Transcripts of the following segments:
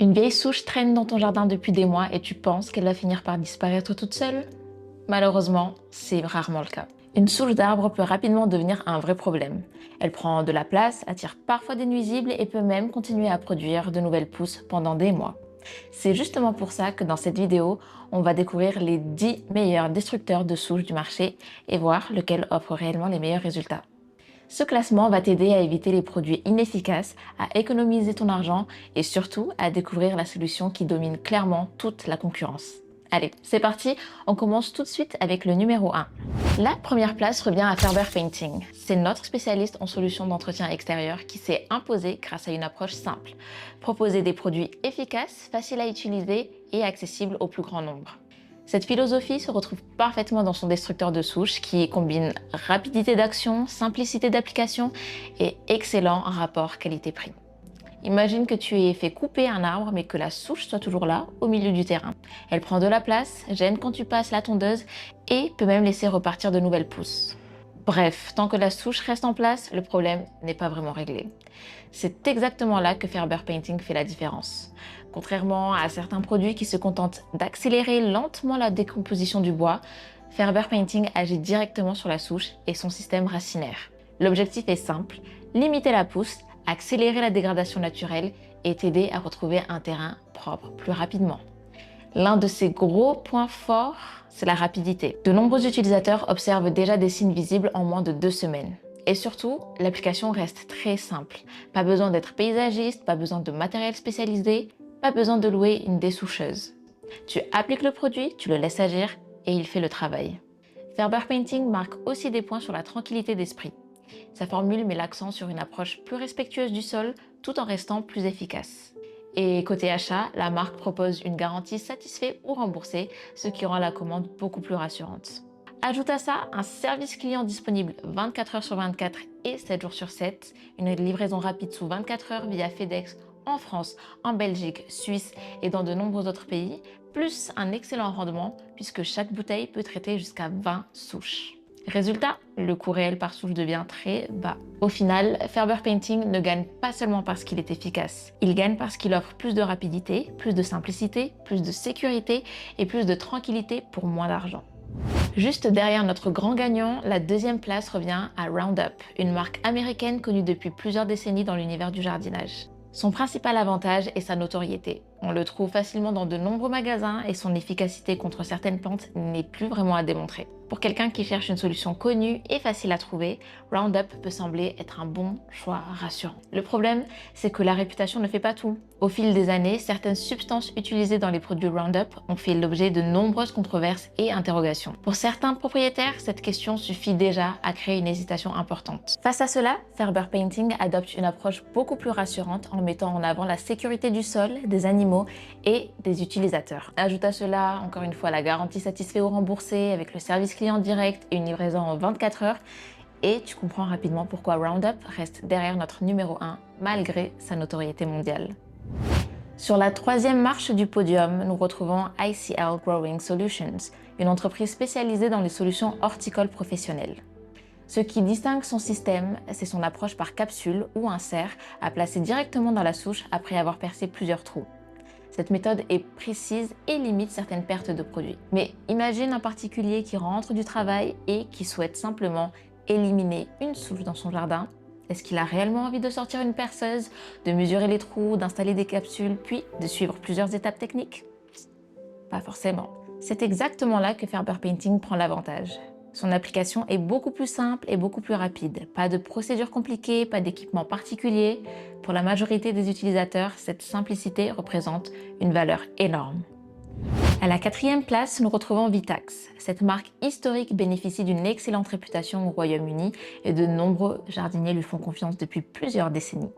Une vieille souche traîne dans ton jardin depuis des mois et tu penses qu'elle va finir par disparaître toute seule? Malheureusement, c'est rarement le cas. Une souche d'arbre peut rapidement devenir un vrai problème. Elle prend de la place, attire parfois des nuisibles et peut même continuer à produire de nouvelles pousses pendant des mois. C'est justement pour ça que dans cette vidéo, on va découvrir les 10 meilleurs destructeurs de souches du marché et voir lequel offre réellement les meilleurs résultats. Ce classement va t'aider à éviter les produits inefficaces, à économiser ton argent et surtout à découvrir la solution qui domine clairement toute la concurrence. Allez, c'est parti, on commence tout de suite avec le numéro 1. La première place revient à Ferber Painting. C'est notre spécialiste en solutions d'entretien extérieur qui s'est imposé grâce à une approche simple. Proposer des produits efficaces, faciles à utiliser et accessibles au plus grand nombre. Cette philosophie se retrouve parfaitement dans son destructeur de souches qui combine rapidité d'action, simplicité d'application et excellent rapport qualité-prix. Imagine que tu aies fait couper un arbre mais que la souche soit toujours là, au milieu du terrain. Elle prend de la place, gêne quand tu passes la tondeuse et peut même laisser repartir de nouvelles pousses. Bref, tant que la souche reste en place, le problème n'est pas vraiment réglé. C'est exactement là que Ferber Painting fait la différence. Contrairement à certains produits qui se contentent d'accélérer lentement la décomposition du bois, Ferber Painting agit directement sur la souche et son système racinaire. L'objectif est simple, limiter la pousse, accélérer la dégradation naturelle et t'aider à retrouver un terrain propre plus rapidement. L'un de ses gros points forts, c'est la rapidité. De nombreux utilisateurs observent déjà des signes visibles en moins de 2 semaines. Et surtout, l'application reste très simple. Pas besoin d'être paysagiste, pas besoin de matériel spécialisé, pas besoin de louer une dessoucheuse. Tu appliques le produit, tu le laisses agir et il fait le travail. Ferber Painting marque aussi des points sur la tranquillité d'esprit. Sa formule met l'accent sur une approche plus respectueuse du sol tout en restant plus efficace. Et côté achat, la marque propose une garantie satisfait ou remboursée, ce qui rend la commande beaucoup plus rassurante. Ajoute à ça un service client disponible 24 heures sur 24 et 7 jours sur 7, une livraison rapide sous 24 heures via FedEx en France, en Belgique, Suisse et dans de nombreux autres pays, plus un excellent rendement puisque chaque bouteille peut traiter jusqu'à 20 souches. Résultat, le coût réel par souche devient très bas. Au final, Ferber Painting ne gagne pas seulement parce qu'il est efficace, il gagne parce qu'il offre plus de rapidité, plus de simplicité, plus de sécurité et plus de tranquillité pour moins d'argent. Juste derrière notre grand gagnant, la deuxième place revient à Roundup, une marque américaine connue depuis plusieurs décennies dans l'univers du jardinage. Son principal avantage est sa notoriété. On le trouve facilement dans de nombreux magasins et son efficacité contre certaines plantes n'est plus vraiment à démontrer. Pour quelqu'un qui cherche une solution connue et facile à trouver, Roundup peut sembler être un bon choix rassurant. Le problème, c'est que la réputation ne fait pas tout. Au fil des années, certaines substances utilisées dans les produits Roundup ont fait l'objet de nombreuses controverses et interrogations. Pour certains propriétaires, cette question suffit déjà à créer une hésitation importante. Face à cela, Ferber Painting adopte une approche beaucoup plus rassurante en mettant en avant la sécurité du sol, des animaux et des utilisateurs. Ajoute à cela, encore une fois, la garantie satisfait ou remboursée avec le service client direct et une livraison en 24 heures et tu comprends rapidement pourquoi Roundup reste derrière notre numéro 1 malgré sa notoriété mondiale. Sur la troisième marche du podium, nous retrouvons ICL Growing Solutions, une entreprise spécialisée dans les solutions horticoles professionnelles. Ce qui distingue son système, c'est son approche par capsule ou insert à placer directement dans la souche après avoir percé plusieurs trous. Cette méthode est précise et limite certaines pertes de produits. Mais imagine un particulier qui rentre du travail et qui souhaite simplement éliminer une souche dans son jardin. Est-ce qu'il a réellement envie de sortir une perceuse, de mesurer les trous, d'installer des capsules, puis de suivre plusieurs étapes techniques? Pas forcément. C'est exactement là que Ferber Painting prend l'avantage. Son application est beaucoup plus simple et beaucoup plus rapide. Pas de procédure compliquée, pas d'équipement particulier. Pour la majorité des utilisateurs, cette simplicité représente une valeur énorme. À la quatrième place, nous retrouvons Vitax. Cette marque historique bénéficie d'une excellente réputation au Royaume-Uni et de nombreux jardiniers lui font confiance depuis plusieurs décennies.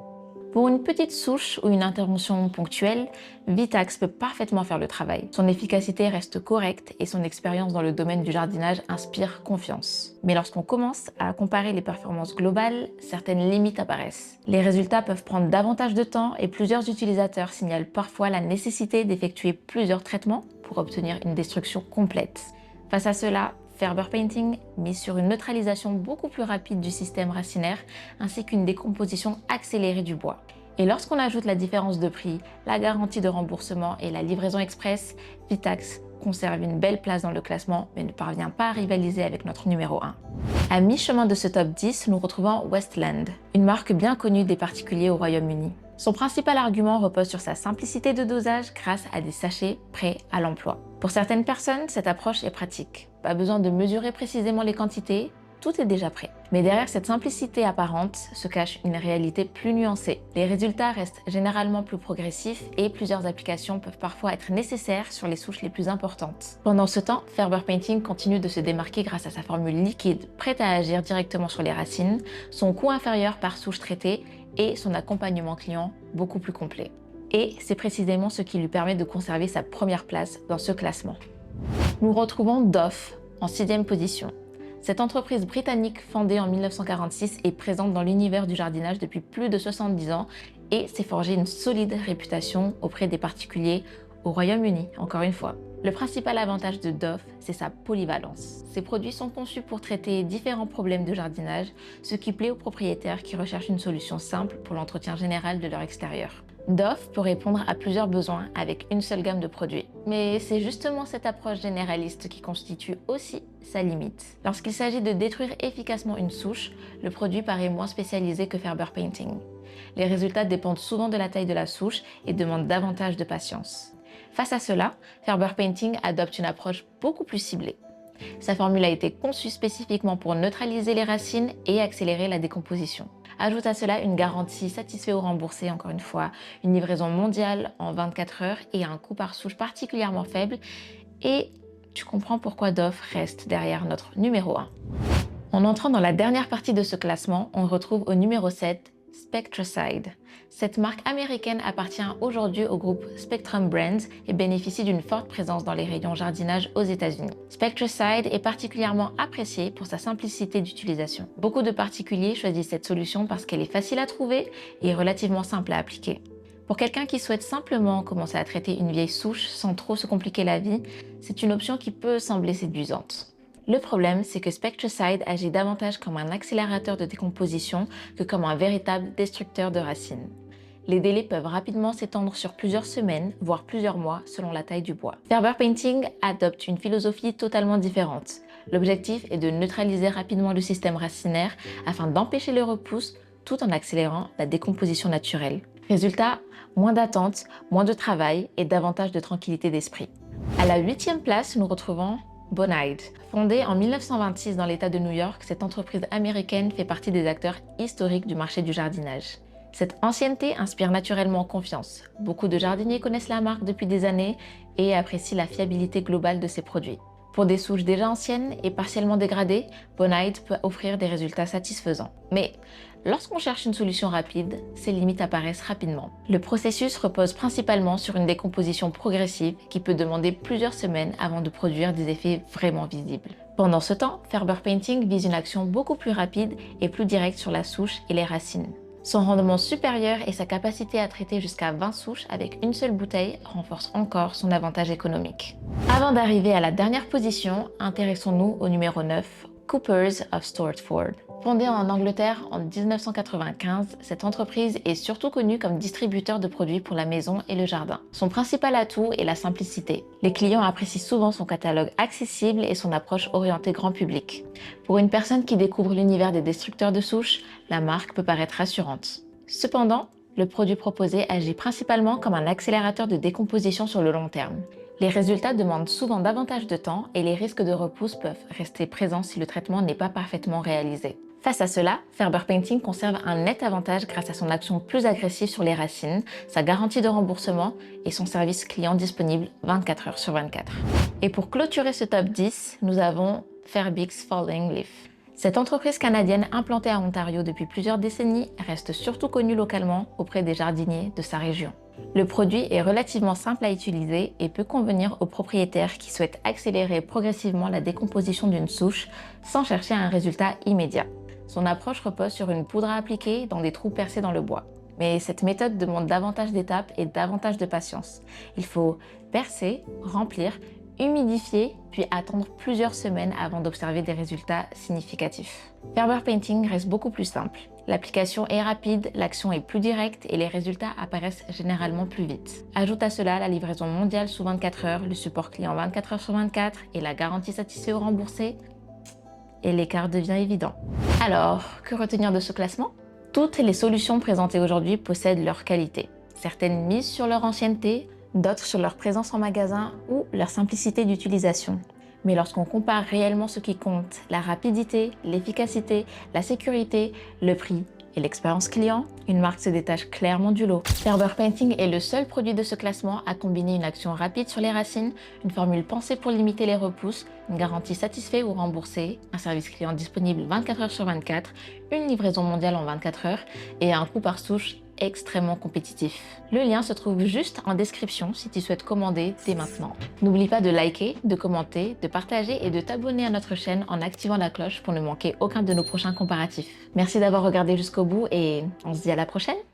Pour une petite souche ou une intervention ponctuelle, Vitax peut parfaitement faire le travail. Son efficacité reste correcte et son expérience dans le domaine du jardinage inspire confiance. Mais lorsqu'on commence à comparer les performances globales, certaines limites apparaissent. Les résultats peuvent prendre davantage de temps et plusieurs utilisateurs signalent parfois la nécessité d'effectuer plusieurs traitements pour obtenir une destruction complète. Face à cela, Ferber Painting mise sur une neutralisation beaucoup plus rapide du système racinaire ainsi qu'une décomposition accélérée du bois. Et lorsqu'on ajoute la différence de prix, la garantie de remboursement et la livraison express, Vitax conserve une belle place dans le classement mais ne parvient pas à rivaliser avec notre numéro 1. À mi-chemin de ce top 10, nous retrouvons Westland, une marque bien connue des particuliers au Royaume-Uni. Son principal argument repose sur sa simplicité de dosage grâce à des sachets prêts à l'emploi. Pour certaines personnes, cette approche est pratique. Pas besoin de mesurer précisément les quantités, tout est déjà prêt. Mais derrière cette simplicité apparente se cache une réalité plus nuancée. Les résultats restent généralement plus progressifs et plusieurs applications peuvent parfois être nécessaires sur les souches les plus importantes. Pendant ce temps, Farber Painting continue de se démarquer grâce à sa formule liquide prête à agir directement sur les racines, son coût inférieur par souche traitée et son accompagnement client beaucoup plus complet. Et c'est précisément ce qui lui permet de conserver sa première place dans ce classement. Nous retrouvons Dove en 6e position. Cette entreprise britannique fondée en 1946 est présente dans l'univers du jardinage depuis plus de 70 ans et s'est forgée une solide réputation auprès des particuliers au Royaume-Uni, encore une fois. Le principal avantage de Dove, c'est sa polyvalence. Ses produits sont conçus pour traiter différents problèmes de jardinage, ce qui plaît aux propriétaires qui recherchent une solution simple pour l'entretien général de leur extérieur. Dove peut répondre à plusieurs besoins avec une seule gamme de produits. Mais c'est justement cette approche généraliste qui constitue aussi sa limite. Lorsqu'il s'agit de détruire efficacement une souche, le produit paraît moins spécialisé que Farber Painting. Les résultats dépendent souvent de la taille de la souche et demandent davantage de patience. Face à cela, Farber Painting adopte une approche beaucoup plus ciblée. Sa formule a été conçue spécifiquement pour neutraliser les racines et accélérer la décomposition. Ajoute à cela une garantie satisfait ou remboursée, encore une fois, une livraison mondiale en 24 heures et un coût par souche particulièrement faible. Et tu comprends pourquoi Dove reste derrière notre numéro 1. En entrant dans la dernière partie de ce classement, on retrouve au numéro 7 Spectracide. Cette marque américaine appartient aujourd'hui au groupe Spectrum Brands et bénéficie d'une forte présence dans les rayons jardinage aux États-Unis. Spectracide est particulièrement apprécié pour sa simplicité d'utilisation. Beaucoup de particuliers choisissent cette solution parce qu'elle est facile à trouver et relativement simple à appliquer. Pour quelqu'un qui souhaite simplement commencer à traiter une vieille souche sans trop se compliquer la vie, c'est une option qui peut sembler séduisante. Le problème, c'est que Spectracide agit davantage comme un accélérateur de décomposition que comme un véritable destructeur de racines. Les délais peuvent rapidement s'étendre sur plusieurs semaines, voire plusieurs mois, selon la taille du bois. Farber Painting adopte une philosophie totalement différente. L'objectif est de neutraliser rapidement le système racinaire afin d'empêcher le repousse tout en accélérant la décomposition naturelle. Résultat, moins d'attente, moins de travail et davantage de tranquillité d'esprit. À la 8e place, nous retrouvons Bonide. Fondée en 1926 dans l'État de New York, cette entreprise américaine fait partie des acteurs historiques du marché du jardinage. Cette ancienneté inspire naturellement confiance. Beaucoup de jardiniers connaissent la marque depuis des années et apprécient la fiabilité globale de ses produits. Pour des souches déjà anciennes et partiellement dégradées, Bonide peut offrir des résultats satisfaisants. Mais lorsqu'on cherche une solution rapide, ses limites apparaissent rapidement. Le processus repose principalement sur une décomposition progressive qui peut demander plusieurs semaines avant de produire des effets vraiment visibles. Pendant ce temps, Farber Painting vise une action beaucoup plus rapide et plus directe sur la souche et les racines. Son rendement supérieur et sa capacité à traiter jusqu'à 20 souches avec une seule bouteille renforcent encore son avantage économique. Avant d'arriver à la dernière position, intéressons-nous au numéro 9, Coopers of Stortford. Fondée en Angleterre en 1995, cette entreprise est surtout connue comme distributeur de produits pour la maison et le jardin. Son principal atout est la simplicité. Les clients apprécient souvent son catalogue accessible et son approche orientée grand public. Pour une personne qui découvre l'univers des destructeurs de souches, la marque peut paraître rassurante. Cependant, le produit proposé agit principalement comme un accélérateur de décomposition sur le long terme. Les résultats demandent souvent davantage de temps et les risques de repousse peuvent rester présents si le traitement n'est pas parfaitement réalisé. Face à cela, Farber Painting conserve un net avantage grâce à son action plus agressive sur les racines, sa garantie de remboursement et son service client disponible 24 heures sur 24. Et pour clôturer ce top 10, nous avons Fairbix Falling Leaf. Cette entreprise canadienne implantée à Ontario depuis plusieurs décennies reste surtout connue localement auprès des jardiniers de sa région. Le produit est relativement simple à utiliser et peut convenir aux propriétaires qui souhaitent accélérer progressivement la décomposition d'une souche sans chercher un résultat immédiat. Son approche repose sur une poudre à appliquer dans des trous percés dans le bois. Mais cette méthode demande davantage d'étapes et davantage de patience. Il faut percer, remplir, humidifier, puis attendre plusieurs semaines avant d'observer des résultats significatifs. Farber Painting reste beaucoup plus simple. L'application est rapide, l'action est plus directe et les résultats apparaissent généralement plus vite. Ajoute à cela la livraison mondiale sous 24 heures, le support client 24 heures sur 24 et la garantie satisfait ou remboursée, et l'écart devient évident. Alors, que retenir de ce classement? Toutes les solutions présentées aujourd'hui possèdent leur qualité. Certaines misent sur leur ancienneté, d'autres sur leur présence en magasin ou leur simplicité d'utilisation. Mais lorsqu'on compare réellement ce qui compte, la rapidité, l'efficacité, la sécurité, le prix et l'expérience client, une marque se détache clairement du lot. Ferber Painting est le seul produit de ce classement à combiner une action rapide sur les racines, une formule pensée pour limiter les repousses, une garantie satisfait ou remboursée, un service client disponible 24 heures sur 24, une livraison mondiale en 24 heures et un coût par souche extrêmement compétitif. Le lien se trouve juste en description si tu souhaites commander dès maintenant. N'oublie pas de liker, de commenter, de partager et de t'abonner à notre chaîne en activant la cloche pour ne manquer aucun de nos prochains comparatifs. Merci d'avoir regardé jusqu'au bout et on se dit à la prochaine!